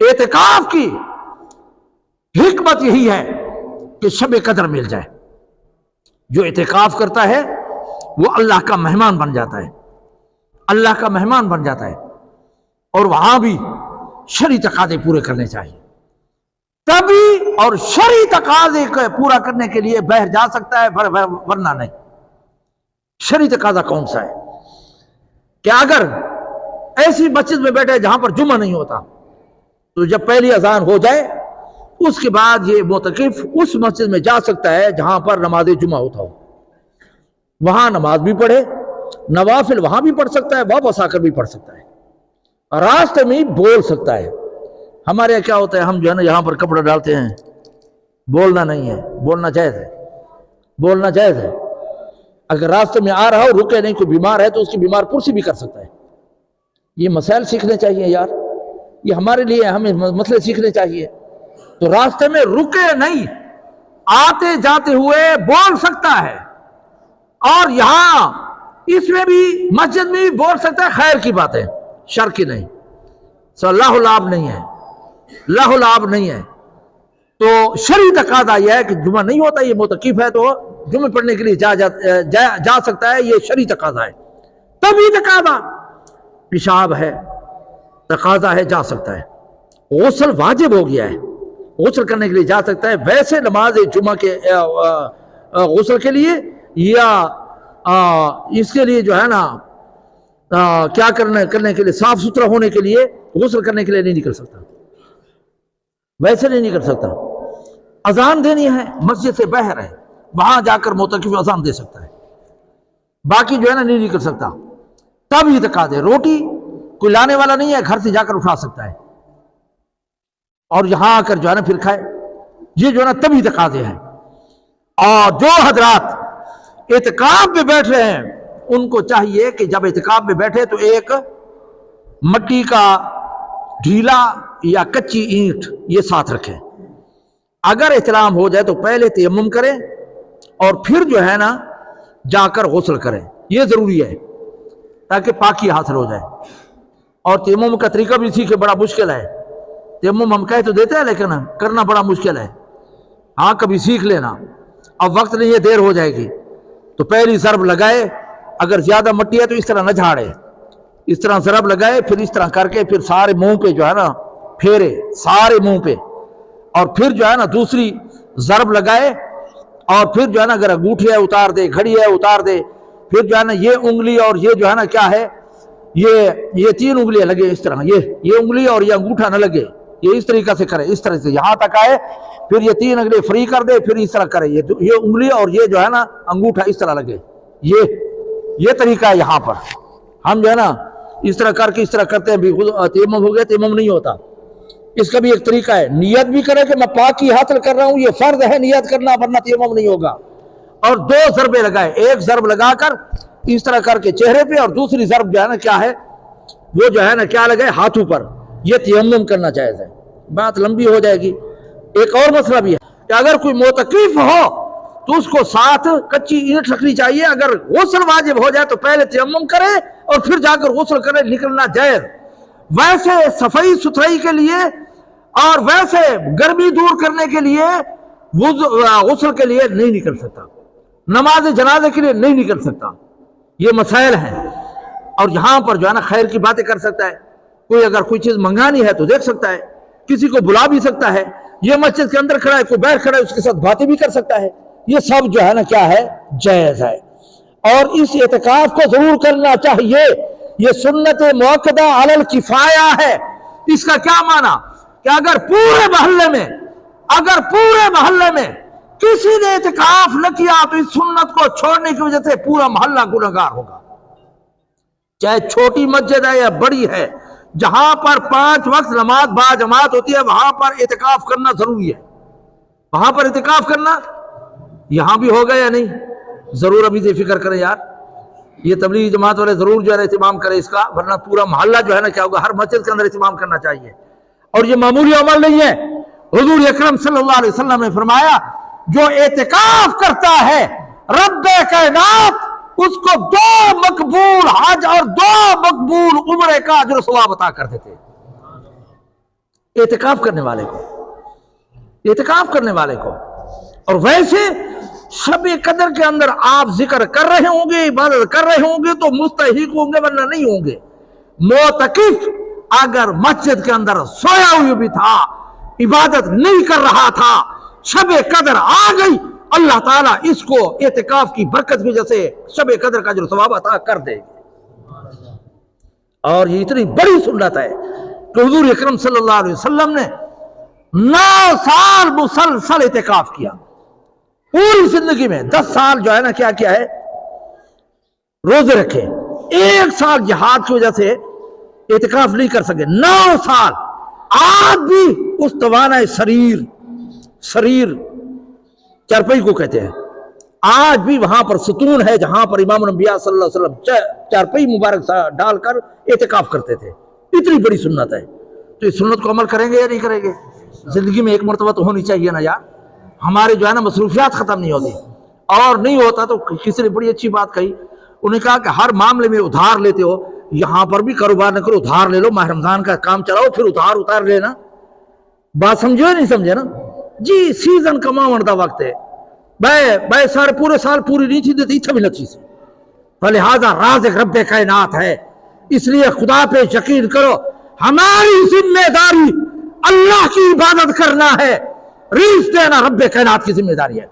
اعتکاف کی حکمت یہی ہے کہ شب قدر مل جائے. جو اعتکاف کرتا ہے وہ اللہ کا مہمان بن جاتا ہے، اللہ کا مہمان بن جاتا ہے، اور وہاں بھی شرعی تقاضے پورے کرنے چاہیے تبھی، اور شرعی تقاضے کو پورا کرنے کے لیے باہر جا سکتا ہے ورنہ نہیں. شرعی تقاضا کون سا ہے کہ اگر ایسی مسجد میں بیٹھے جہاں پر جمعہ نہیں ہوتا تو جب پہلی اذان ہو جائے اس کے بعد یہ معتکف اس مسجد میں جا سکتا ہے جہاں پر نماز جمعہ ہوتا ہو، وہاں نماز بھی پڑھے، نوافل وہاں بھی پڑھ سکتا ہے، واپس آ کر بھی پڑھ سکتا ہے، راستے میں بول سکتا ہے. ہمارے کیا ہوتا ہے، ہم جو ہے نا یہاں پر کپڑا ڈالتے ہیں، بولنا نہیں ہے، بولنا جائز ہے، بولنا جائز ہے. اگر راستے میں آ رہا ہو رکے نہیں، کوئی بیمار ہے تو اس کی بیمار پرسی بھی کر سکتا ہے. یہ مسائل سیکھنے چاہیے یار، یہ ہمارے لیے ہمیں مسئلے سیکھنے چاہیے. تو راستے میں رکے نہیں، آتے جاتے ہوئے بول سکتا ہے، اور یہاں اس میں بھی مسجد میں بھی بول سکتا ہے خیر کی باتیں، شر کی نہیں. سو لاہ لعب نہیں ہے، لاہ لعب نہیں ہے. تو شرعی تقاضا یہ ہے کہ جمعہ نہیں ہوتا، یہ معتکف ہے تو جمعہ پڑھنے کے لیے جا سکتا ہے، یہ شرعی تقاضا ہے. تبھی تقاضا پیشاب ہے، تقاضا ہے، جا سکتا ہے. غسل واجب ہو گیا ہے، غسل کرنے کے لیے جا سکتا ہے. ویسے نماز جمعہ کے غسل کے لیے یا اس کے لیے جو ہے نا کیا کرنے کے لیے، صاف ستھرا ہونے کے لیے غسل کرنے کے لیے نہیں نکل سکتا، ویسے نہیں نکل سکتا. اذان دینی ہے، مسجد سے باہر ہے، وہاں جا کر معتکف اذان دے سکتا ہے، باقی جو ہے نا نہیں نکل سکتا. تب یہ تقاضے، روٹی کوئی لانے والا نہیں ہے، گھر سے جا کر اٹھا سکتا ہے اور یہاں آ کر جو ہے نا پھر کھائے. یہ جو ہے نا تبھی تقاضے ہیں. اور جو حضرات اعتکاف میں بیٹھ رہے ہیں ان کو چاہیے کہ جب اعتکاف میں بیٹھے تو ایک مٹی کا ڈھیلا یا کچی اینٹ یہ ساتھ رکھیں. اگر احتلام ہو جائے تو پہلے تیمم کریں اور پھر جو ہے نا جا کر غسل کریں، یہ ضروری ہے تاکہ پاکی حاصل ہو جائے. اور تیمم کا طریقہ بھی سیکھے، بڑا مشکل ہے. تیمم ہم کہہ تو دیتے ہیں لیکن کرنا بڑا مشکل ہے. ہاں کبھی سیکھ لینا، اب وقت نہیں ہے، دیر ہو جائے گی. تو پہلی ضرب لگائے، اگر زیادہ مٹی ہے تو اس طرح نہ جھاڑے، اس طرح ضرب لگائے، پھر اس طرح کر کے پھر سارے منہ پہ جو ہے نا پھیرے، سارے منہ پہ، اور پھر جو ہے نا دوسری ضرب لگائے، اور پھر جو ہے نا اگر انگوٹھی ہے اتار دے، گھڑی ہے اتار دے. پھر جو ہے نا یہ انگلی اور یہ جو ہے نا کیا ہے، یہ تین انگلیاں لگے اس طرح، یہ انگلی اور یہ انگوٹھا نہ لگے، یہ اس طریقہ سے کرے، اس طرح سے یہاں تک آئے. پھر یہ تین انگلی فری کر دے، پھر اس طرح کرے، یہ انگلی اور یہ جو ہے نا انگوٹھا اس طرح لگے. یہ طریقہ ہے. یہاں پر ہم جو ہے نا اس طرح کر کے اس طرح کرتے ہیں، تیمم ہو گیا، تیمم نہیں ہوتا. اس کا بھی ایک طریقہ ہے، نیت بھی کرے کہ میں پاکی حاصل کر رہا ہوں، یہ فرض ہے نیت کرنا، ورنہ تیمم نہیں ہوگا. اور دو ضربے لگائے، ایک ضرب لگا کر اس طرح کر کے چہرے پہ، اور دوسری ضرب جو ہے نا کیا ہے، وہ جو ہے نا کیا لگائے، ہاتھوں پر. یہ تیمم کرنا جائز ہے. بات لمبی ہو جائے گی. ایک اور مسئلہ بھی ہے کہ اگر کوئی معتکف ہو تو اس کو ساتھ کچی اینٹ رکھنی چاہیے. اگر غسل واجب ہو جائے تو پہلے تیمم کرے اور پھر جا کر غسل کرے، نکلنا جائز. ویسے صفائی ستھرائی کے لیے اور ویسے گرمی دور کرنے کے لیے غسل کے لیے نہیں نکل سکتا، نماز جنازے کے لیے نہیں نکل سکتا. یہ مسائل ہیں. اور یہاں پر جو ہے نا خیر کی باتیں کر سکتا ہے. کوئی اگر کوئی چیز منگانی ہے تو دیکھ سکتا ہے، کسی کو بلا بھی سکتا ہے. یہ مسجد کے اندر کھڑا ہے، کوئی باہر کھڑا ہے، اس کے ساتھ باتیں بھی کر سکتا ہے. یہ سب جو ہے نا کیا ہے، جائز ہے. اور اس اعتکاف کو ضرور کرنا چاہیے. یہ سنت مؤکدہ علی الکفایہ ہے. اس کا کیا معنی کہ اگر پورے محلے میں کسی نے اعتکاف نہ کیا تو اس سنت کو چھوڑنے کی وجہ سے پورا محلہ گنہگار ہوگا. چاہے چھوٹی مسجد ہے یا بڑی ہے، جہاں پر 5 وقت نماز با جماعت ہوتی ہے وہاں پر اعتکاف کرنا ضروری ہے. وہاں پر اعتکاف کرنا یہاں بھی ہوگا یا نہیں، ضرور ابھی سے فکر کریں یار. یہ تبلیغی جماعت والے ضرور جو ہے اہتمام کریں اس کا، ورنہ پورا محلہ جو ہے نا کیا ہوگا. ہر مسجد کے اندر اہتمام کرنا چاہیے. اور یہ معمولی عمل نہیں ہے. حضور اکرم صلی اللہ علیہ وسلم نے فرمایا جو اعتکاف کرتا ہے رب کائنات اس کو 2 مقبول حج اور 2 مقبول عمرے کا اجر و ثواب عطا کر دیتے. اعتکاف کرنے والے کو، اعتکاف کرنے والے کو۔ اور ویسے شب قدر کے اندر آپ ذکر کر رہے ہوں گے، عبادت کر رہے ہوں گے تو مستحق ہوں گے، ورنہ نہیں ہوں گے۔ معتکف اگر مسجد کے اندر سویا ہوئی بھی تھا، عبادت نہیں کر رہا تھا، شب قدر آ گئی، اللہ تعالیٰ اس کو اعتکاف کی برکت کی وجہ سے شب قدر کا جو ثواب عطا کر دے گی۔ اور یہ اتنی بڑی سنت ہے کہ حضور اکرم صلی اللہ علیہ وسلم نے 9 سال مسلسل اعتکاف کیا، پوری زندگی میں 10 سال جو ہے نا کیا کیا ہے، روزے رکھے، 1 سال جہاد کی وجہ سے اعتکاف نہیں کر سکے، 9 سال۔ آج بھی اس توانائے سریر چارپائی کو کہتے ہیں، آج بھی وہاں پر ستون ہے جہاں پر امام الانبیاء صلی اللہ علیہ وسلم چارپائی مبارک ڈال کر اعتکاف کرتے تھے۔ اتنی بڑی سنت ہے، تو اس سنت کو عمل کریں گے یا نہیں کریں گے؟ زندگی میں ایک مرتبہ تو ہونی چاہیے نا یار، ہمارے جو ہے نا مصروفیات ختم نہیں ہوتی، اور نہیں ہوتا تو کسی نے بڑی اچھی بات کہی، انہوں نے کہا کہ ہر معاملے میں ادھار لیتے ہو، یہاں پر بھی کاروبار نہ کرو، ادھار لے لو، ماہ رمضان کا کام چلاؤ، پھر ادھار لینا۔ بات سمجھو یا نہیں سمجھے نا جی؟ سیزن کماؤن دا وقت ہے، بھائی سارے پورے سال پوری نہیں تھی دیتی تھا بھی نچی سے، فلہذا رازق رب کائنات ہے، اس لیے خدا پہ یقین کرو، ہماری ذمہ داری اللہ کی عبادت کرنا ہے، رزق دینا رب کائنات کی ذمہ داری ہے۔